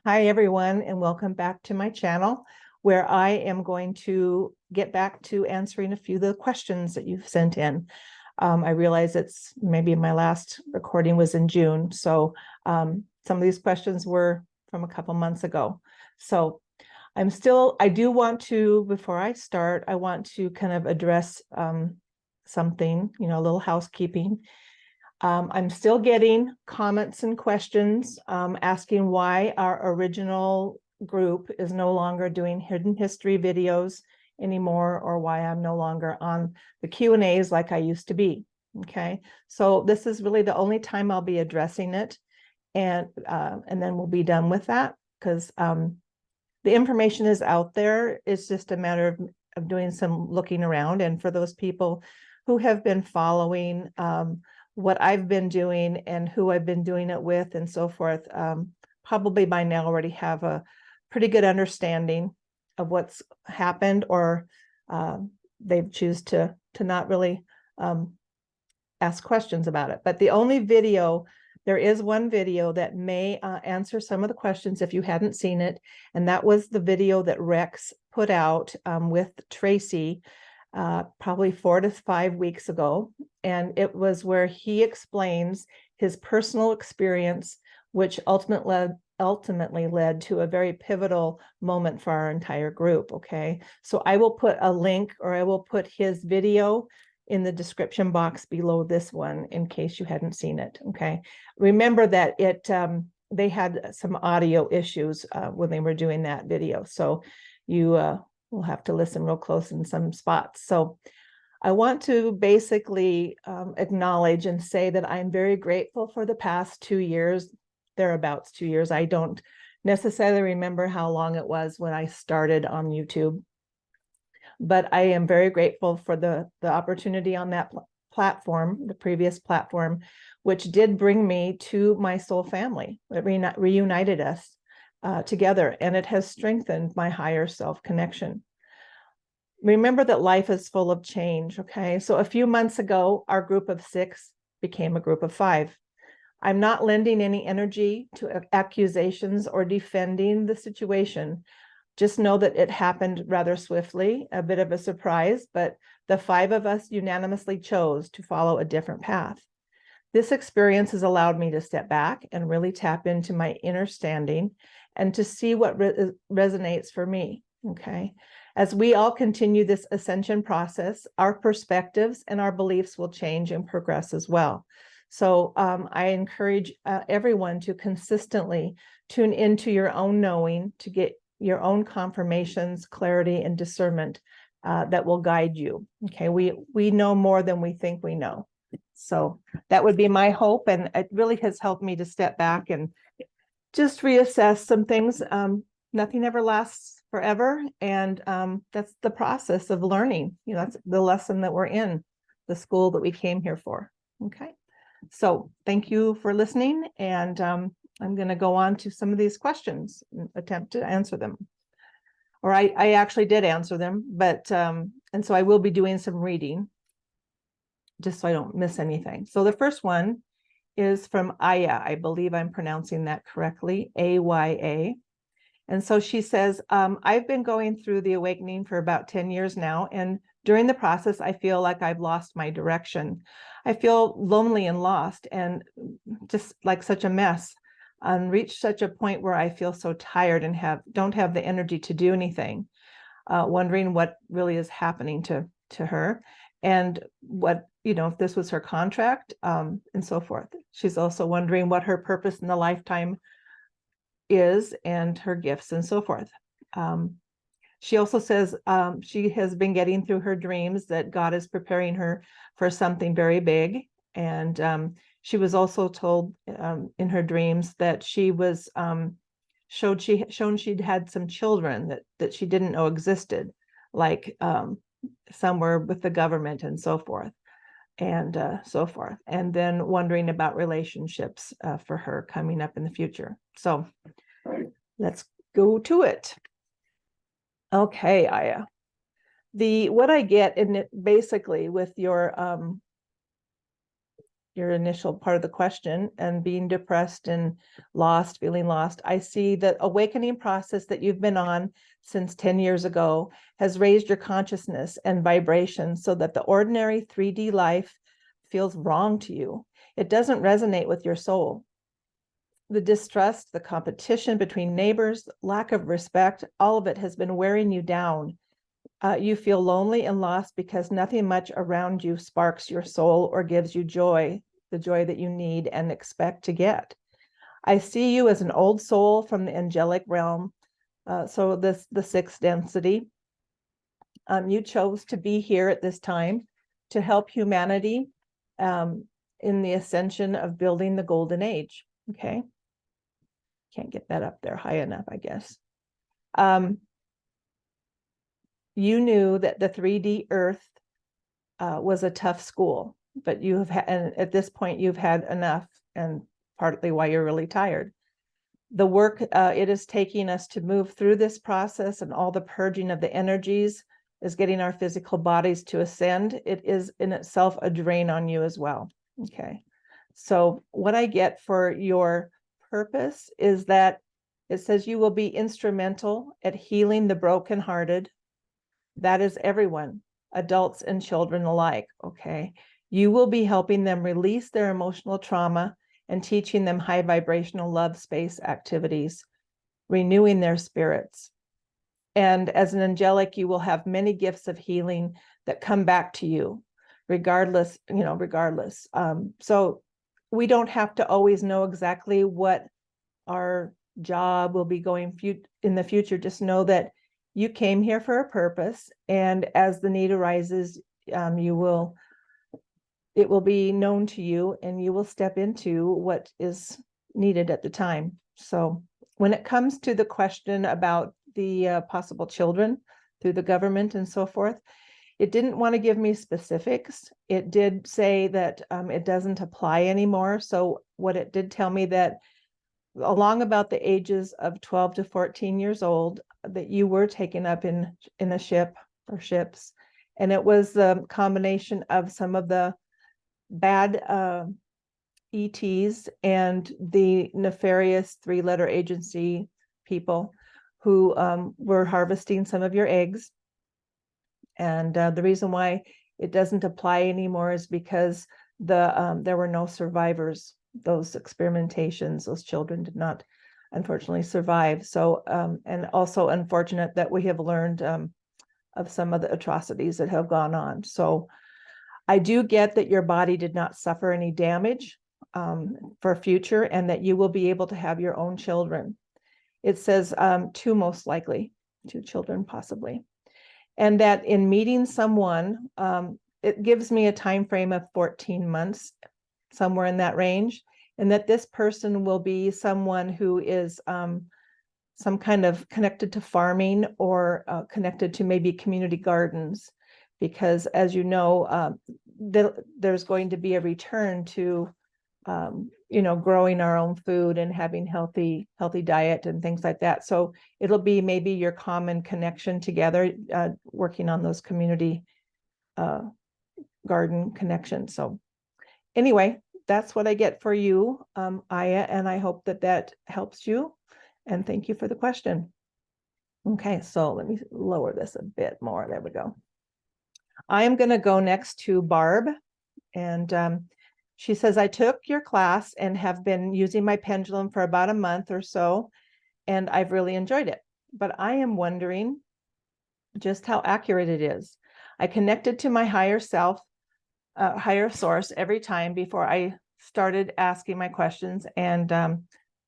Hi, everyone, and welcome back to my channel, where I am going to get back to answering a few of the questions that you've sent in. I realize it's maybe my last recording was in June, so some of these questions were from a couple months ago. So I do want to, before I start, I want to kind of address something, a little housekeeping. I'm still getting comments and questions asking why our original group is no longer doing hidden history videos anymore, or why I'm no longer on the Q&As like I used to be. Okay, so this is really the only time I'll be addressing it, and then we'll be done with that, because the information is out there. It's just a matter of doing some looking around. And for those people who have been following what I've been doing and who I've been doing it with and so forth, probably by now already have a pretty good understanding of what's happened, or they choose to not really ask questions about it. But the only video, there is one video that may answer some of the questions if you hadn't seen it, and that was the video that Rex put out with Tracy probably 4 to 5 weeks ago. And it was where he explains his personal experience, which ultimately led to a very pivotal moment for our entire group. Okay, so I will put a link, or I will put his video in the description box below this one in case you hadn't seen it. Okay, remember that they had some audio issues when they were doing that video, so you will have to listen real close in some spots. So I want to basically acknowledge and say that I'm very grateful for the past 2 years, thereabouts 2 years. I don't necessarily remember how long it was when I started on YouTube, but I am very grateful for the opportunity on that platform, the previous platform, which did bring me to my soul family. It reunited us together, and it has strengthened my higher self connection. Remember that life is full of change. Okay, so a few months ago, our group of 6 became a group of 5. I'm not lending any energy to accusations or defending the situation. Just know that it happened rather swiftly, a bit of a surprise, but the 5 of us unanimously chose to follow a different path. This experience has allowed me to step back and really tap into my inner standing and to see what resonates for me. Okay, as we all continue this ascension process, our perspectives and our beliefs will change and progress as well. So I encourage everyone to consistently tune into your own knowing, to get your own confirmations, clarity, and discernment that will guide you. Okay, we know more than we think we know. So that would be my hope, and it really has helped me to step back and just reassess some things. Nothing ever lasts forever, and that's the process of learning. That's the lesson that we're in, the school that we came here for. Okay, so thank you for listening, and I'm going to go on to some of these questions and attempt to answer them. Or I actually did answer them, but and so I will be doing some reading just so I don't miss anything. So the first one is from Aya. I believe I'm pronouncing that correctly, Aya. And so she says, I've been going through the awakening for about 10 years now, and during the process, I feel like I've lost my direction. I feel lonely and lost, and just like such a mess, and reached such a point where I feel so tired and don't have the energy to do anything, wondering what really is happening to her, and what, if this was her contract, and so forth. She's also wondering what her purpose in the lifetime is, and her gifts, and so forth. She also says she has been getting through her dreams that God is preparing her for something very big. And she was also told in her dreams that she was shown she'd had some children that she didn't know existed, like somewhere with the government and so forth. And then wondering about relationships for her coming up in the future. So let's go to it. Okay, Aya. What I get in it basically with your your initial part of the question, and being depressed and lost, feeling lost, I see the awakening process that you've been on since 10 years ago has raised your consciousness and vibration so that the ordinary 3D life feels wrong to you. It doesn't resonate with your soul. The distrust, the competition between neighbors, lack of respect, all of it has been wearing you down. You feel lonely and lost because nothing much around you sparks your soul or gives you joy, the joy that you need and expect to get. I see you as an old soul from the angelic realm. So the sixth density. You chose to be here at this time to help humanity in the ascension of building the golden age. Okay. Can't get that up there high enough, I guess. You knew that the 3D Earth was a tough school, but you have had, and at this point you've had enough, and partly why you're really tired. The work it is taking us to move through this process and all the purging of the energies is getting our physical bodies to ascend. It is in itself a drain on you as well. Okay. So what I get for your purpose is that it says you will be instrumental at healing the brokenhearted. That is everyone, adults and children alike, okay? You will be helping them release their emotional trauma and teaching them high vibrational love space activities, renewing their spirits. And as an angelic, you will have many gifts of healing that come back to you, regardless. So we don't have to always know exactly what our job will be going in the future. Just know that you came here for a purpose, and as the need arises, it will be known to you, and you will step into what is needed at the time. So when it comes to the question about the possible children through the government and so forth, it didn't want to give me specifics. It did say that it doesn't apply anymore. So what it did tell me that along about the ages of 12 to 14 years old, that you were taken up in a ship or ships. And it was the combination of some of the bad ETs and the nefarious 3-letter agency people who were harvesting some of your eggs. And the reason why it doesn't apply anymore is because there were no survivors. Those experimentations, those children did not, unfortunately, survive. So, and also unfortunate that we have learned of some of the atrocities that have gone on. So I do get that your body did not suffer any damage for future, and that you will be able to have your own children. It says two, most likely, 2 children possibly. And that in meeting someone, it gives me a time frame of 14 months, somewhere in that range, and that this person will be someone who is some kind of connected to farming or connected to maybe community gardens, because as you know, there's going to be a return to growing our own food and having healthy diet and things like that. So it'll be maybe your common connection together, working on those community garden connections. So anyway, that's what I get for you, Aya, and I hope that helps you. And thank you for the question. Okay, so let me lower this a bit more. There we go. I am going to go next to Barb, and she says, I took your class and have been using my pendulum for about a month or so, and I've really enjoyed it. But I am wondering just how accurate it is. I connected to my higher self, higher source every time before I started asking my questions, and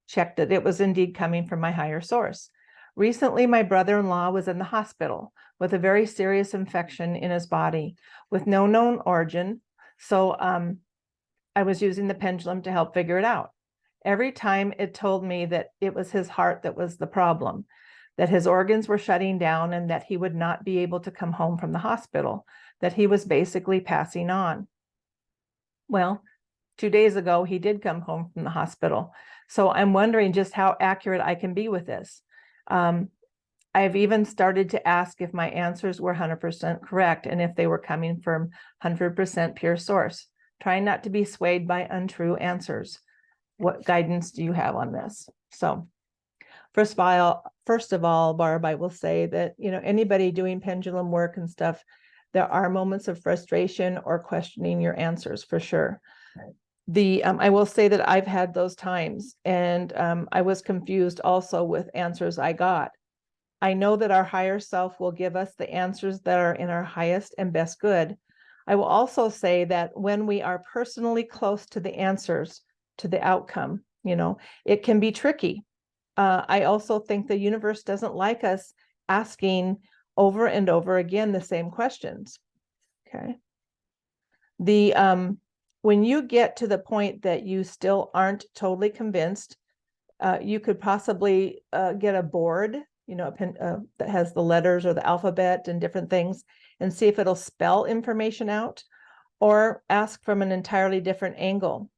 checked that it was indeed coming from my higher source. Recently, my brother-in-law was in the hospital with a very serious infection in his body with no known origin. So I was using the pendulum to help figure it out. Every time it told me that it was his heart that was the problem, that his organs were shutting down, and that he would not be able to come home from the hospital, that he was basically passing on. Well, 2 days ago, he did come home from the hospital. So I'm wondering just how accurate I can be with this. I've even started to ask if my answers were 100% correct and if they were coming from 100% pure source. Try not to be swayed by untrue answers. What guidance do you have on this? So first of all, Barb, I will say that, anybody doing pendulum work and stuff, there are moments of frustration or questioning your answers for sure. I will say that I've had those times, and I was confused also with answers I got. I know that our higher self will give us the answers that are in our highest and best good. I will also say that when we are personally close to the answers, to the outcome, it can be tricky. I also think the universe doesn't like us asking over and over again the same questions. Okay. When you get to the point that you still aren't totally convinced, you could possibly get a board, that has the letters or the alphabet and different things, and see if it'll spell information out, or ask from an entirely different angle.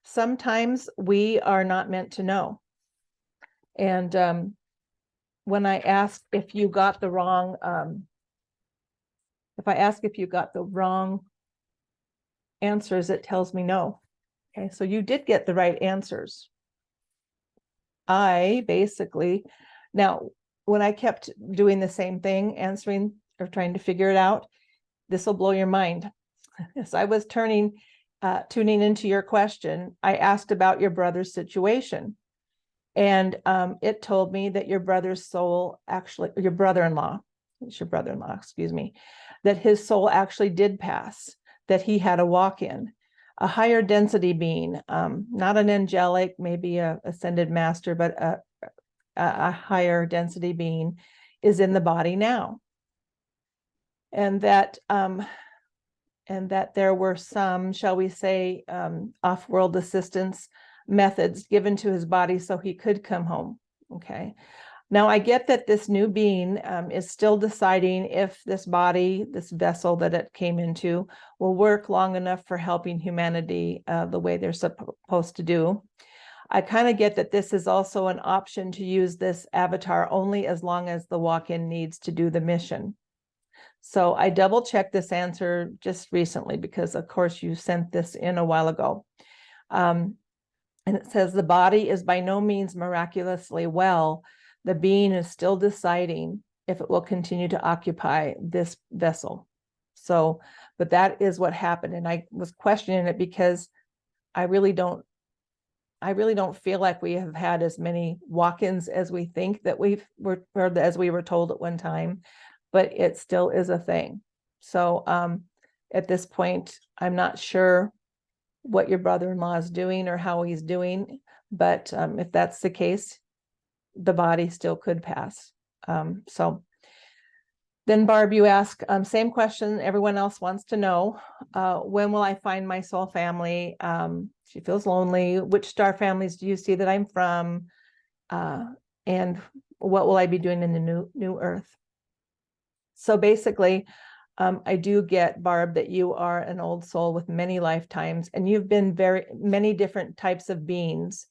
Sometimes we are not meant to know. And when I ask if you got the wrong, answers, it tells me no. Okay, so you did get the right answers. Now, when I kept doing the same thing, answering or trying to figure it out, this will blow your mind. As I was tuning into your question, I asked about your brother's situation. And it told me that your brother-in-law, excuse me, that his soul actually did pass, that he had a walk-in, a higher density being, not an angelic, maybe a ascended master, but a higher density being is in the body now. And that there were some, shall we say, off-world assistance methods given to his body so he could come home. Okay. Now I get that this new being is still deciding if this body, this vessel that it came into, will work long enough for helping humanity the way they're supposed to do. I kind of get that this is also an option to use this avatar only as long as the walk-in needs to do the mission. So I double checked this answer just recently because, of course, you sent this in a while ago. And it says the body is by no means miraculously well. The being is still deciding if it will continue to occupy this vessel. So, but that is what happened. And I was questioning it because I really don't feel like we have had as many walk-ins as we think that as we were told at one time, but it still is a thing. So at this point, I'm not sure what your brother-in-law is doing or how he's doing, but if that's the case, the body still could pass. So then Barb, you ask, same question everyone else wants to know. When will I find my soul family? She feels lonely. Which star families do you see that I'm from? And what will I be doing in the new earth? So basically, I do get, Barb, that you are an old soul with many lifetimes, and you've been very many different types of beings.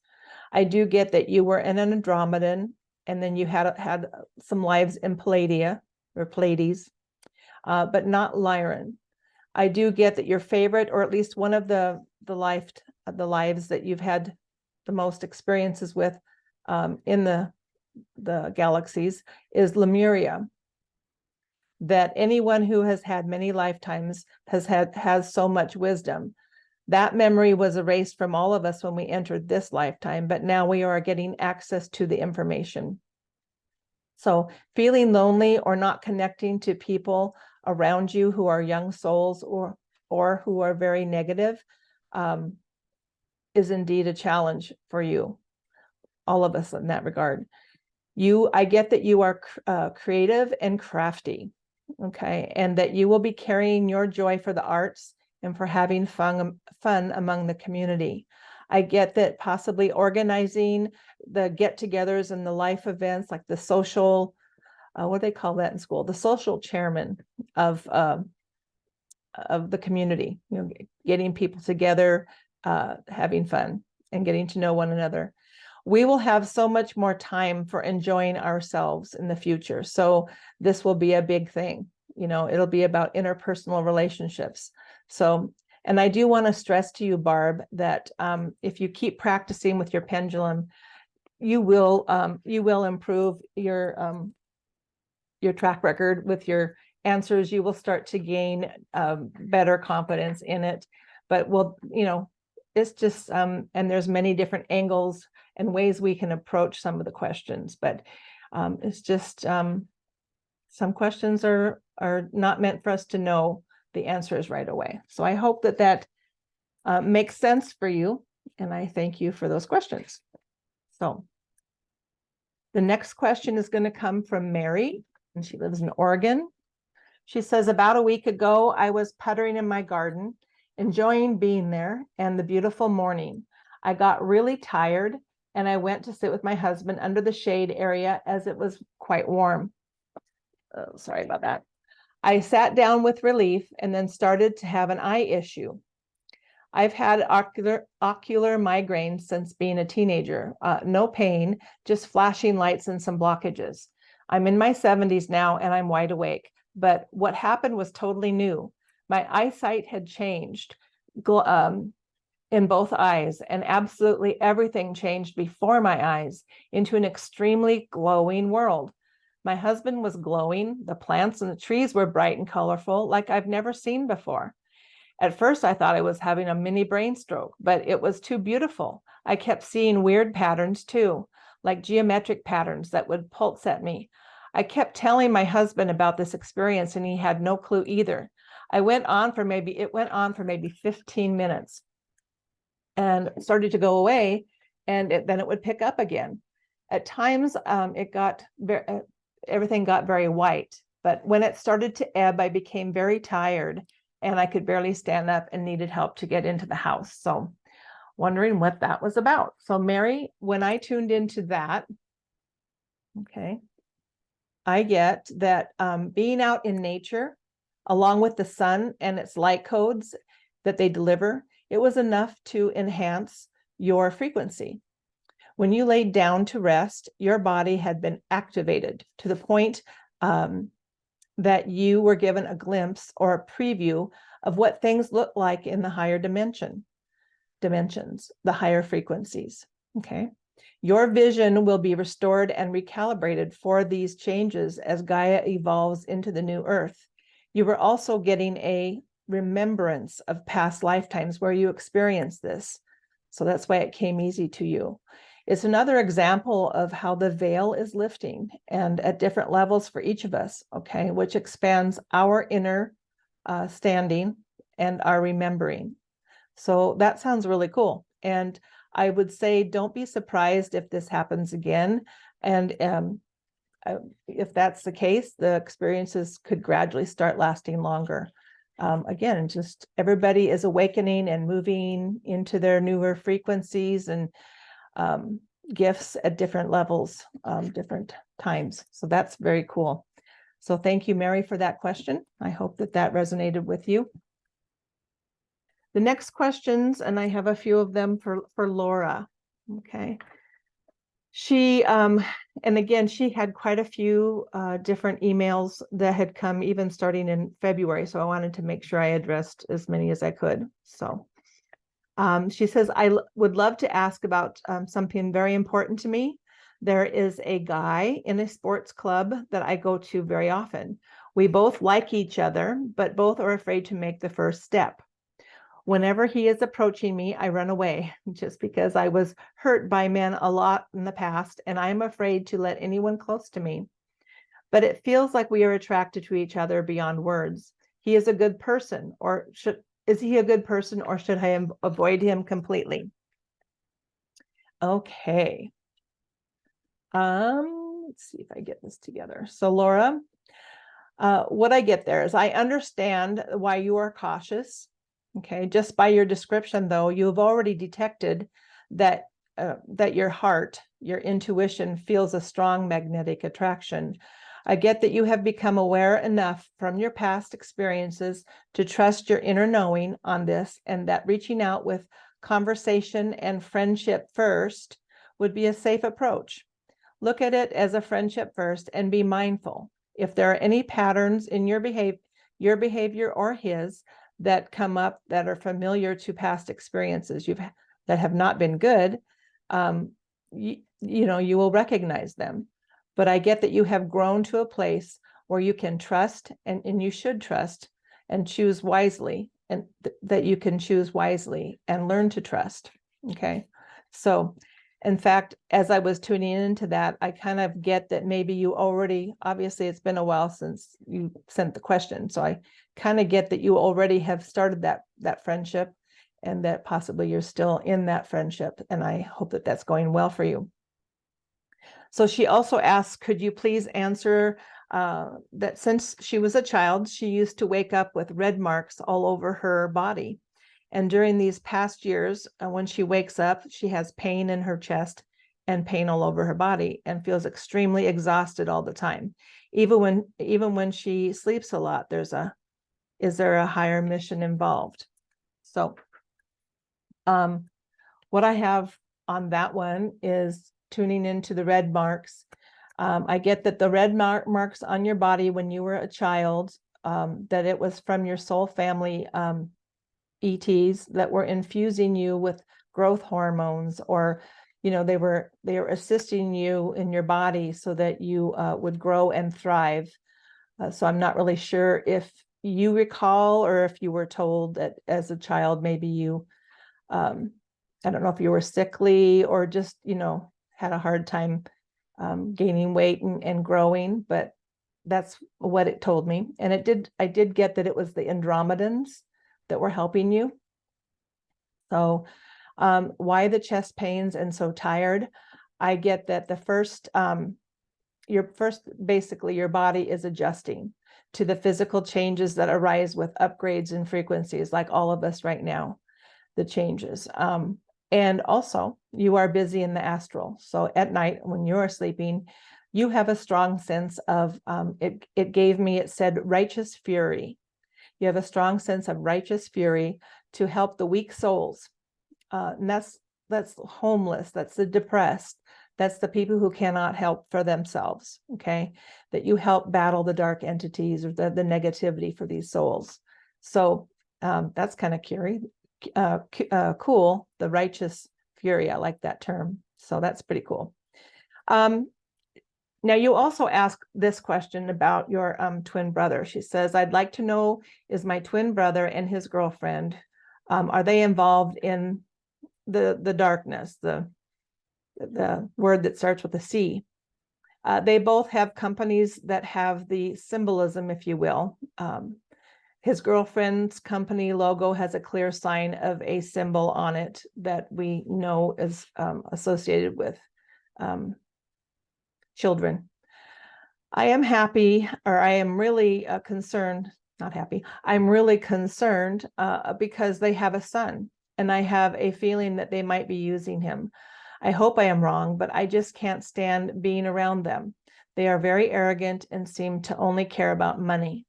I do get that you were an Andromedan, and then you had some lives in Pleiades, but not Lyran. I do get that your favorite, or at least one of the lives that you've had the most experiences with in the galaxies is Lemuria. That anyone who has had many lifetimes has so much wisdom. That memory was erased from all of us when we entered this lifetime, but now we are getting access to the information. So feeling lonely or not connecting to people around you who are young souls or who are very negative is indeed a challenge for you, all of us in that regard. I get that you are creative and crafty. Okay, and that you will be carrying your joy for the arts and for having fun among the community. I get that possibly organizing the get-togethers and the life events, like the social, what do they call that in school? The social chairman of the community, getting people together, having fun and getting to know one another. We will have so much more time for enjoying ourselves in the future. So this will be a big thing. It'll be about interpersonal relationships. So And I do want to stress to you, Barb, that if you keep practicing with your pendulum, you will improve your track record with your answers. You will start to gain better confidence in it. But it's just and there's many different angles and ways we can approach some of the questions. But it's just some questions are not meant for us to know the answers right away. So I hope that makes sense for you, and I thank you for those questions. So the next question is going to come from Mary, and she lives in Oregon. She says, about a week ago, I was puttering in my garden, enjoying being there and the beautiful morning. I got really tired, and I went to sit with my husband under the shade area as it was quite warm. Oh, sorry about that. I sat down with relief and then started to have an eye issue. I've had ocular migraine since being a teenager. No pain, just flashing lights and some blockages. I'm in my 70s now and I'm wide awake. But what happened was totally new. My eyesight had changed in both eyes, and absolutely everything changed before my eyes into an extremely glowing world. My husband was glowing. The plants and the trees were bright and colorful, like I've never seen before. At first, I thought I was having a mini brain stroke, but it was too beautiful. I kept seeing weird patterns too, like geometric patterns that would pulse at me. I kept telling my husband about this experience, and he had no clue either. It went on for maybe 15 minutes and started to go away, and then it would pick up again. At times, everything got very white, but when it started to ebb, I became very tired and I could barely stand up and needed help to get into the house. So wondering what that was about. So Mary, when I tuned into that, okay, I get that being out in nature, along with the sun and its light codes that they deliver, it was enough to enhance your frequency. When you laid down to rest, your body had been activated to the point that you were given a glimpse or a preview of what things look like in the higher dimensions, the higher frequencies. Okay. Your vision will be restored and recalibrated for these changes as Gaia evolves into the new earth. You were also getting a remembrance of past lifetimes where you experienced this. So that's why it came easy to you. It's another example of how the veil is lifting, and at different levels for each of us, okay, which expands our inner standing and our remembering. So that sounds really cool. And I would say, don't be surprised if this happens again. And if that's the case, the experiences could gradually start lasting longer. Again, just everybody is awakening and moving into their newer frequencies and gifts at different levels, different times. So that's very cool. So thank you, Mary, for that question. I hope that resonated with you. The next questions, and I have a few of them for Laura. Okay. She, and again, she had quite a few different emails that had come even starting in February. So I wanted to make sure I addressed as many as I could. So she says, I would love to ask about something very important to me. There is a guy in a sports club that I go to very often. We both like each other, but both are afraid to make the first step. Whenever he is approaching me, I run away just because I was hurt by men a lot in the past, and I'm afraid to let anyone close to me. But it feels like we are attracted to each other beyond words. He is a good person, or is he a good person, or should I avoid him completely? Okay. Let's see if I get this together. So Laura, what I get there is I understand why you are cautious. Okay, just by your description, though, you have already detected that your heart, your intuition feels a strong magnetic attraction. I get that you have become aware enough from your past experiences to trust your inner knowing on this, and that reaching out with conversation and friendship first would be a safe approach. Look at it as a friendship first and be mindful. If there are any patterns in your behavior or his that come up that are familiar to past experiences that have not been good, you know, you will recognize them. But I get that you have grown to a place where you can trust, and you should trust and choose wisely, and that you can choose wisely and learn to trust. Okay. So in fact, as I was tuning into that, I kind of get that maybe you already, obviously it's been a while since you sent the question. So I kind of get that you already have started that friendship, and that possibly you're still in that friendship. And I hope that that's going well for you. So she also asks, could you please answer that since she was a child, she used to wake up with red marks all over her body. And during these past years, when she wakes up, she has pain in her chest and pain all over her body, and feels extremely exhausted all the time. Even when she sleeps a lot, is there a higher mission involved? So what I have on that one is tuning into the red marks. I get that the red marks on your body when you were a child, that it was from your soul family ETs that were infusing you with growth hormones, or, you know, they were assisting you in your body so that you would grow and thrive. So I'm not really sure if you recall, or if you were told that as a child, maybe you, I don't know if you were sickly or just, you know, had a hard time gaining weight and growing, but that's what it told me. And I did get that it was the Andromedans that were helping you. So why the chest pains and so tired? I get that basically your body is adjusting to the physical changes that arise with upgrades and frequencies, like all of us right now, the changes. And also you are busy in the astral. So at night when you're sleeping, you have a strong sense of, it said righteous fury. You have a strong sense of righteous fury to help the weak souls. And that's homeless, that's the depressed, that's the people who cannot help for themselves, okay? That you help battle the dark entities or the negativity for these souls. So that's kind of cool, the righteous fury. I like that term. So that's pretty cool. Now, you also ask this question about your twin brother. She says, I'd like to know, is my twin brother and his girlfriend, are they involved in the darkness, the word that starts with a C? They both have companies that have the symbolism, if you will. His girlfriend's company logo has a clear sign of a symbol on it that we know is associated with children. I am happy, or I am really concerned, not happy, I'm really concerned because they have a son, and I have a feeling that they might be using him. I hope I am wrong, but I just can't stand being around them. They are very arrogant and seem to only care about money.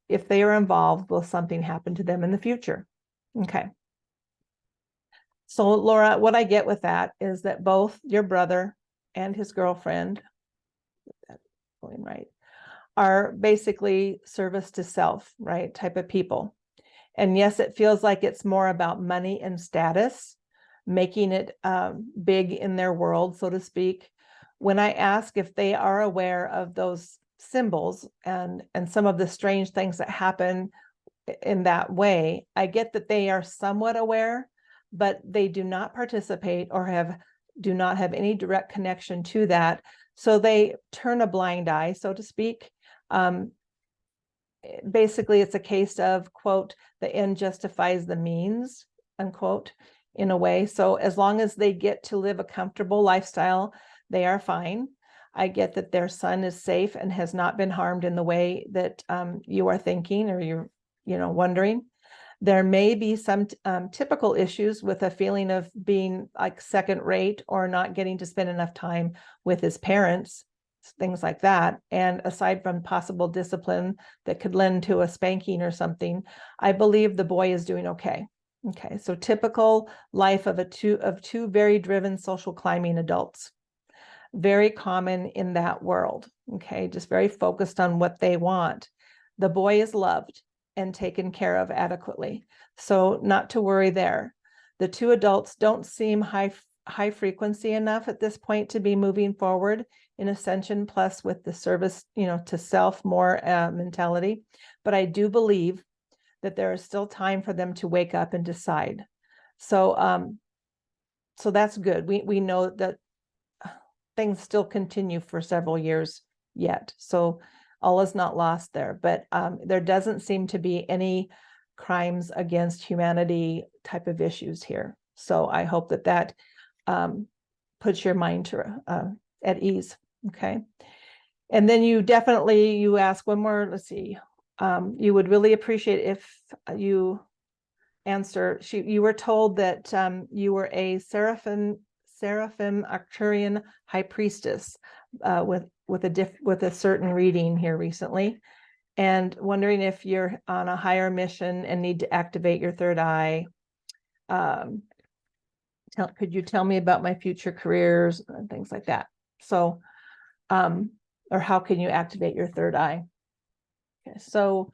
If they are involved, will something happen to them in the future? Okay. So Laura, what I get with that is that both your brother and his girlfriend, going right, are basically service to self, right, type of people. And yes, it feels like it's more about money and status, making it big in their world, so to speak. When I ask if they are aware of those symbols and some of the strange things that happen in that way, I get that they are somewhat aware, but they do not participate or do not have any direct connection to that. So they turn a blind eye, so to speak. Basically, it's a case of, quote, the end justifies the means, unquote, in a way. So as long as they get to live a comfortable lifestyle, they are fine. I get that their son is safe and has not been harmed in the way that you are thinking, or you're, wondering. There may be some typical issues with a feeling of being like second rate or not getting to spend enough time with his parents, things like that. And aside from possible discipline that could lend to a spanking or something, I believe the boy is doing okay. Okay, so typical life of two very driven social climbing adults. Very common in that world. Okay, just very focused on what they want. The boy is loved and taken care of adequately. So not to worry there. The two adults don't seem high frequency enough at this point to be moving forward in ascension, plus with the service, to self more mentality. But I do believe that there is still time for them to wake up and decide. So, so that's good. We know that things still continue for several years yet. So all is not lost there, but there doesn't seem to be any crimes against humanity type of issues here. So I hope that puts your mind to at ease. Okay. And then you ask one more, let's see. You would really appreciate if you answer. You were told that you were a seraphim Arcturian high priestess with a certain reading here recently, and wondering if you're on a higher mission and need to activate your third eye. Could you tell me about my future careers and things like that? So, or how can you activate your third eye? Okay, so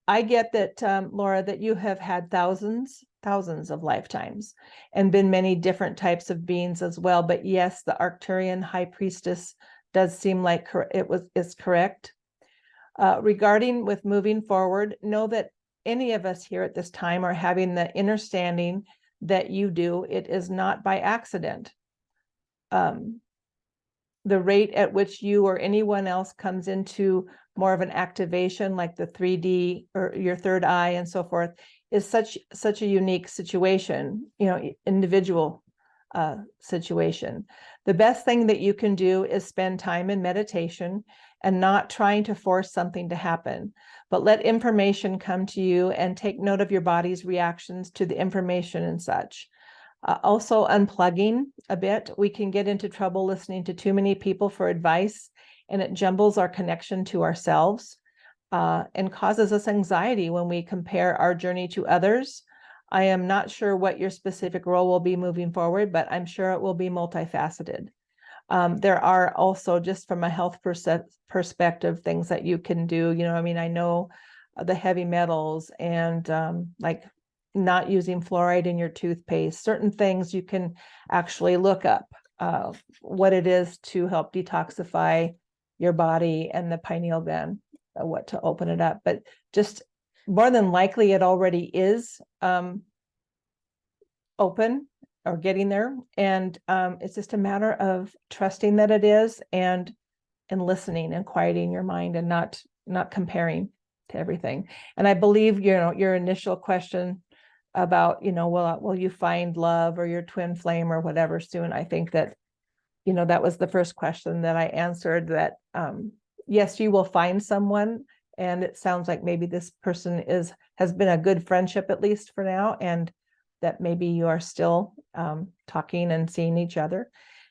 I get that, Laura, that you have had thousands of lifetimes and been many different types of beings as well. But yes, the Arcturian high priestess does seem like is correct. Regarding with moving forward, know that any of us here at this time are having the understanding that you do. It is not by accident. The rate at which you or anyone else comes into more of an activation, like the 3D or your third eye and so forth, is such a unique situation, individual situation. The best thing that you can do is spend time in meditation and not trying to force something to happen, but let information come to you and take note of your body's reactions to the information and such. Also unplugging a bit. We can get into trouble listening to too many people for advice, and it jumbles our connection to ourselves and causes us anxiety when we compare our journey to others. I am not sure what your specific role will be moving forward, but I'm sure it will be multifaceted. There are also, just from a health perspective, things that you can do. I know the heavy metals and like not using fluoride in your toothpaste, certain things you can actually look up what it is to help detoxify your body and the pineal gland, what to open it up. But just more than likely it already is open or getting there. And it's just a matter of trusting that it is and listening and quieting your mind and not comparing to everything. And I believe, your initial question about, will you find love or your twin flame or whatever soon? I think that, that was the first question that I answered, that yes, you will find someone. And it sounds like maybe this person has been a good friendship, at least for now, and that maybe you are still talking and seeing each other.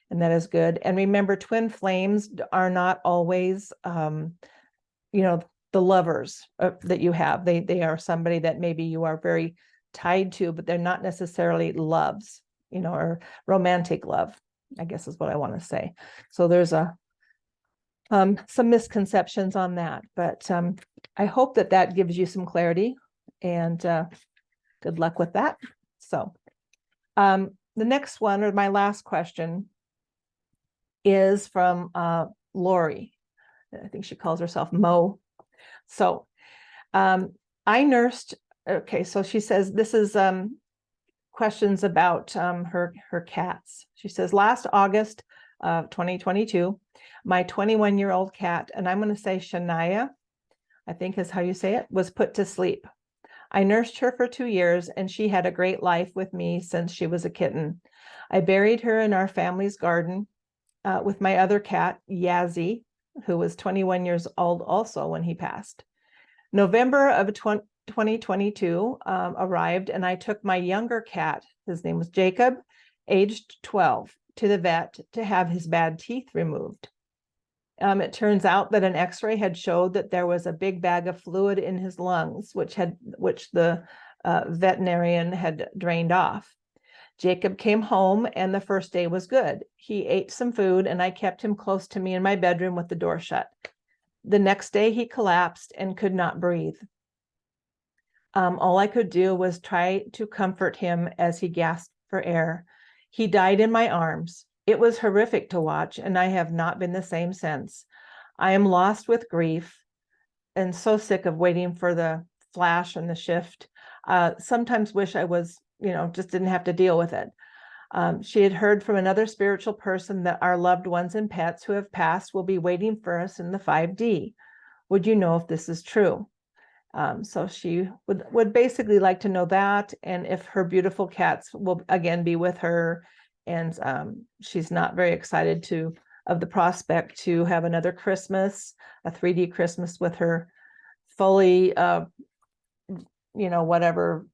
And that is good. And remember, twin flames are not always, the lovers that you have. They are somebody that maybe you are very tied to, but they're not necessarily loves, or romantic love, I guess is what I want to say. So there's some misconceptions on that, but I hope that gives you some clarity, and good luck with that. So the next one, or my last question, is from Lori. I think she calls herself Mo. So I nursed. Okay, so she says this is questions about her cats. She says, last August of 2022, my 21-year-old cat, and I'm going to say Shania, I think is how you say it, was put to sleep. I nursed her for 2 years, and she had a great life with me since she was a kitten. I buried her in our family's garden with my other cat, Yazzie, who was 21 years old also when he passed. November of 2022 arrived, and I took my younger cat, his name was Jacob, aged 12, to the vet to have his bad teeth removed. It turns out that an x-ray had showed that there was a big bag of fluid in his lungs, which the veterinarian had drained off. Jacob came home, and the first day was good. He ate some food, and I kept him close to me in my bedroom with the door shut. The next day he collapsed and could not breathe. All I could do was try to comfort him as he gasped for air. He died in my arms. It was horrific to watch, and I have not been the same since. I am lost with grief and so sick of waiting for the flash and the shift. Sometimes wish I was, just didn't have to deal with it. She had heard from another spiritual person that our loved ones and pets who have passed will be waiting for us in the 5D. Would you know if this is true? So she would basically like to know that, and if her beautiful cats will again be with her. And she's not very excited of the prospect to have another Christmas, a 3D Christmas with her fully, whatever,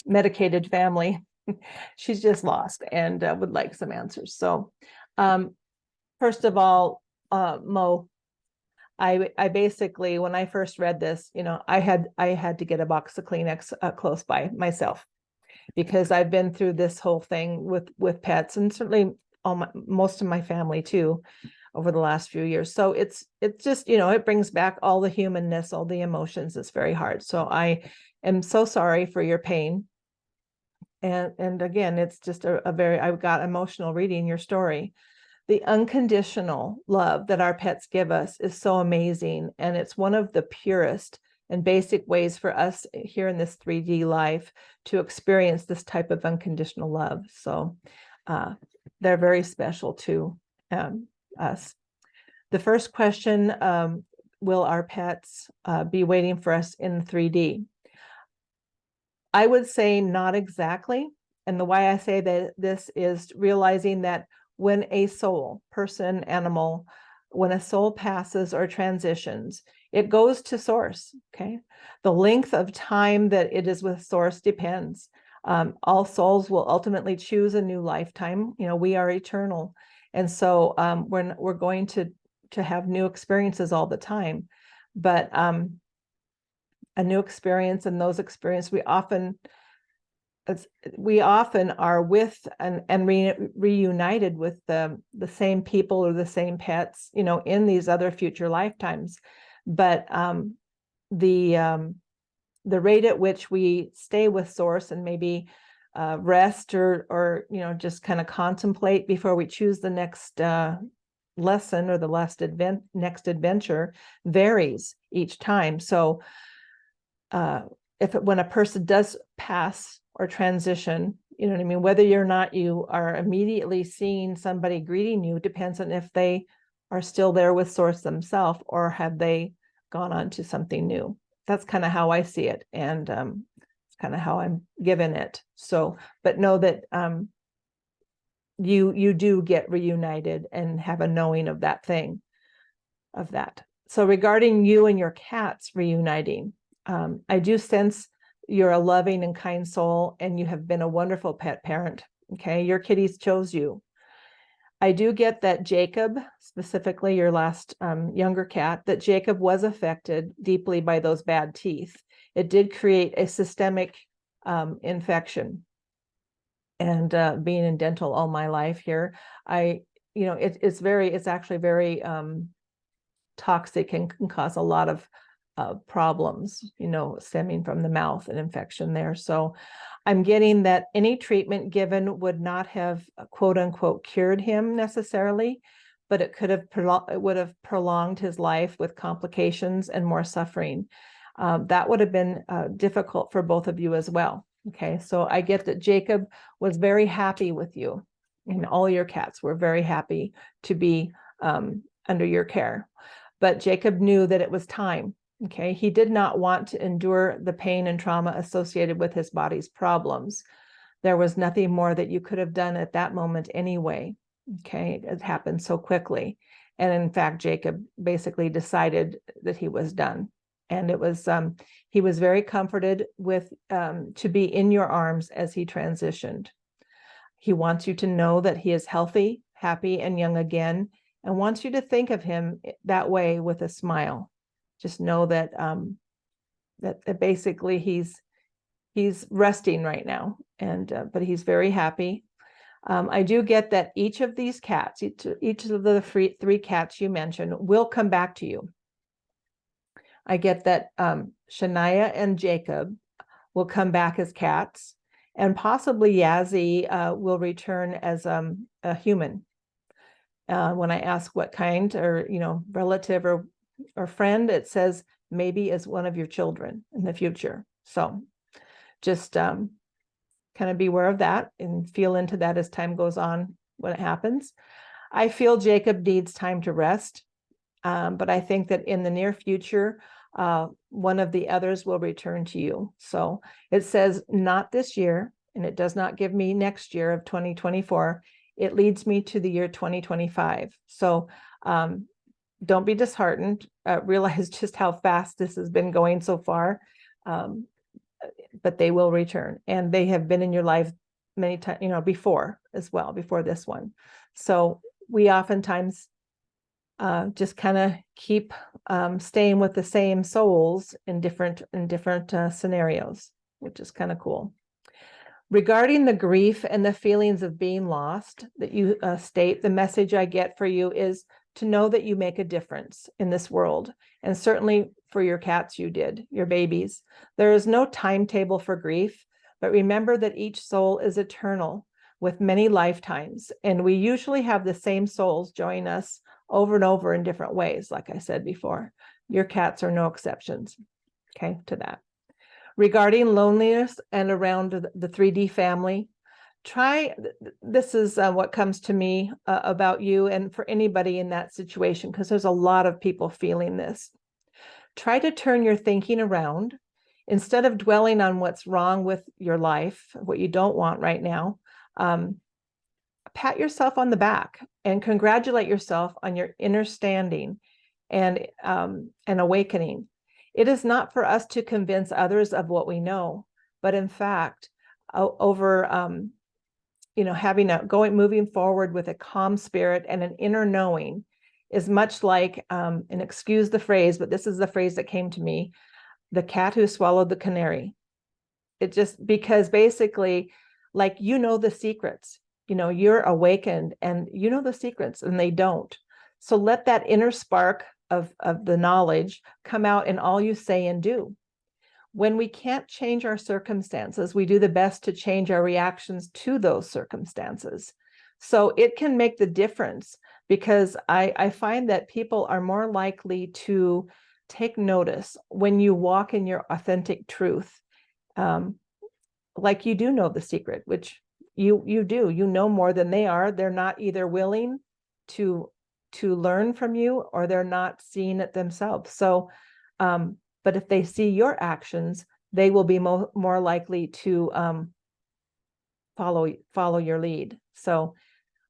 medicated family. She's just lost and would like some answers. So first of all, Mo, I basically, when I first read this, I had to get a box of Kleenex close by myself, because I've been through this whole thing with pets, and certainly most of my family too, over the last few years. So it's just, it brings back all the humanness, all the emotions. It's very hard. So I am so sorry for your pain. And again, it's just I got emotional reading your story. The unconditional love that our pets give us is so amazing. And it's one of the purest and basic ways for us here in this 3D life to experience this type of unconditional love. So they're very special to us. The first question, will our pets be waiting for us in 3D? I would say not exactly. And the way I say that this is realizing that when a soul, person, animal, when a soul passes or transitions, it goes to source, okay? The length of time that it is with source depends. All souls will ultimately choose a new lifetime. We are eternal. And so we're going to have new experiences all the time. But a new experience, and those experiences we often are with and reunited with the same people or the same pets, in these other future lifetimes. But the rate at which we stay with source and maybe rest or just kind of contemplate before we choose the next lesson or the next adventure varies each time. So when a person does pass or transition, whether or not you are immediately seeing somebody greeting you depends on if they are still there with source themselves, or have they gone on to something new. That's kind of how I see it. And it's kind of how I'm given it. So, but know that you do get reunited and have a knowing of that thing, of that. So regarding you and your cats reuniting, I do sense you're a loving and kind soul, and you have been a wonderful pet parent. Okay, your kitties chose you. I do get that Jacob, specifically your last younger cat, that Jacob was affected deeply by those bad teeth. It did create a systemic infection. And being in dental all my life here, it's actually very toxic and can cause a lot of problems, stemming from the mouth and infection there. So I'm getting that any treatment given would not have quote unquote cured him necessarily, but it would have prolonged his life with complications and more suffering. That would have been difficult for both of you as well. Okay, so I get that Jacob was very happy with you, and all your cats were very happy to be under your care. But Jacob knew that it was time. Okay, he did not want to endure the pain and trauma associated with his body's problems. There was nothing more that you could have done at that moment anyway. Okay, it happened so quickly. And in fact, Jacob basically decided that he was done. And it was he was very comforted with to be in your arms as he transitioned. He wants you to know that he is healthy, happy, and young again, and wants you to think of him that way with a smile. Just know that that basically he's resting right now, and but he's very happy. I do get that each of these cats, each of the three cats you mentioned, will come back to you. I get that Shania and Jacob will come back as cats, and possibly Yazzie will return as a human. When I ask what kind, or relative or friend, it says maybe as one of your children in the future. So just kind of beware of that and feel into that as time goes on when it happens. I feel Jacob needs time to rest, but I think that in the near future, one of the others will return to you. So it says not this year, and it does not give me next year of 2024. It leads me to the year 2025. So don't be disheartened. Realize just how fast this has been going so far, but they will return, and they have been in your life many times, before as well, before this one. So we oftentimes just kind of keep staying with the same souls in different scenarios, which is kind of cool. Regarding the grief and the feelings of being lost that you state, the message I get for you is to know that you make a difference in this world. And certainly for your cats, you did, your babies. There is no timetable for grief, but remember that each soul is eternal with many lifetimes. And we usually have the same souls join us over and over in different ways, like I said before. Your cats are no exceptions, okay, to that. Regarding loneliness and around the 3D family, this is what comes to me about you and for anybody in that situation, because there's a lot of people feeling this. Try to turn your thinking around. Instead of dwelling on what's wrong with your life, what you don't want right now, pat yourself on the back and congratulate yourself on your inner standing and awakening. It is not for us to convince others of what we know, but in fact, moving forward with a calm spirit and an inner knowing is much like, and excuse the phrase, but this is the phrase that came to me, the cat who swallowed the canary. It just, because basically, like, the secrets, you're awakened and the secrets, and they don't. So let that inner spark of the knowledge come out in all you say and do. When we can't change our circumstances, we do the best to change our reactions to those circumstances. So it can make the difference, because I find that people are more likely to take notice when you walk in your authentic truth. Like you do know the secret, which you do, more than they are. They're not either willing to learn from you, or they're not seeing it themselves. So, but if they see your actions, they will be more likely to follow your lead. So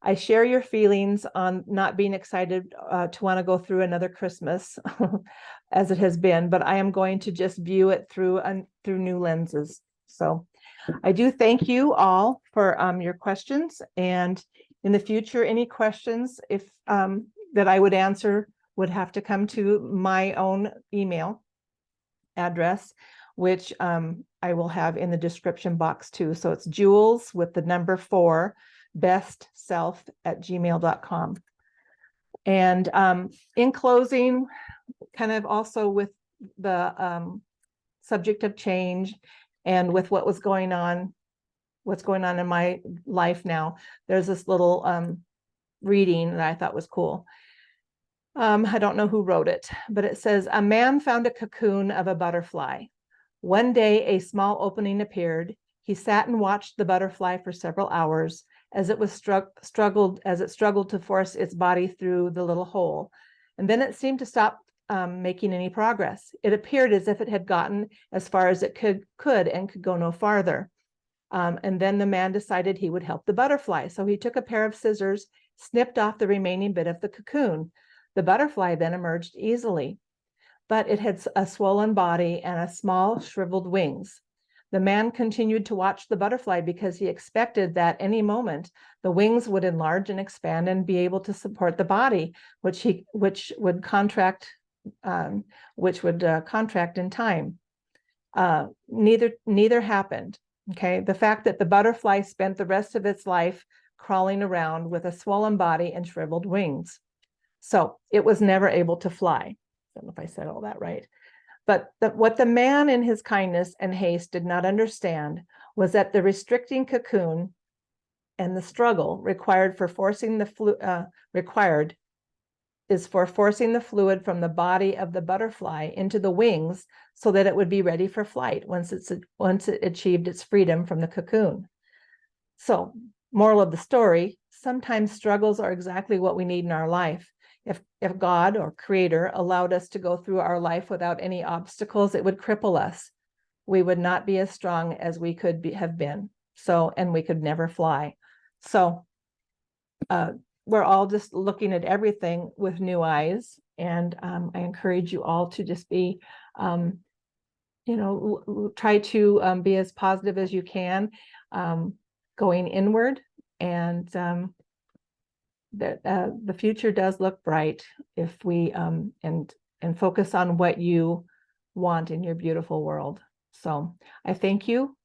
I share your feelings on not being excited to want to go through another Christmas as it has been, but I am going to just view it through new lenses. So I do thank you all for your questions, and in the future, any questions that I would answer would have to come to my own email address, which I will have in the description box too. So it's Jules with the number 4 bestself@gmail.com. And in closing, kind of also with the subject of change and with what's going on in my life now, there's this little reading that I thought was cool. I don't know who wrote it, but it says, a man found a cocoon of a butterfly. One day, a small opening appeared. He sat and watched the butterfly for several hours as it struggled to force its body through the little hole. And then it seemed to stop making any progress. It appeared as if it had gotten as far as it could and could go no farther. And then the man decided he would help the butterfly. So he took a pair of scissors, snipped off the remaining bit of the cocoon. The butterfly then emerged easily, but it had a swollen body and a small shriveled wings. The man continued to watch the butterfly because he expected that any moment the wings would enlarge and expand and be able to support the body, which would contract in time. Neither happened. Okay, the fact that the butterfly spent the rest of its life crawling around with a swollen body and shriveled wings. So it was never able to fly. I don't know if I said all that right. But what the man in his kindness and haste did not understand was that the restricting cocoon and the struggle required for forcing the fluid from the body of the butterfly into the wings so that it would be ready for flight once it achieved its freedom from the cocoon. So, moral of the story, sometimes struggles are exactly what we need in our life. If God or Creator allowed us to go through our life without any obstacles, it would cripple us. We would not be as strong as we could have been. So, and we could never fly. So, we're all just looking at everything with new eyes. And I encourage you all to just be, try to be as positive as you can, going inward. And the future does look bright if we and focus on what you want in your beautiful world. So I thank you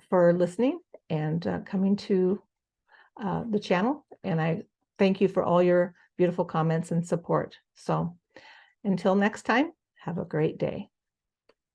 for listening and coming to the channel, and I thank you for all your beautiful comments and support. So until next time, have a great day.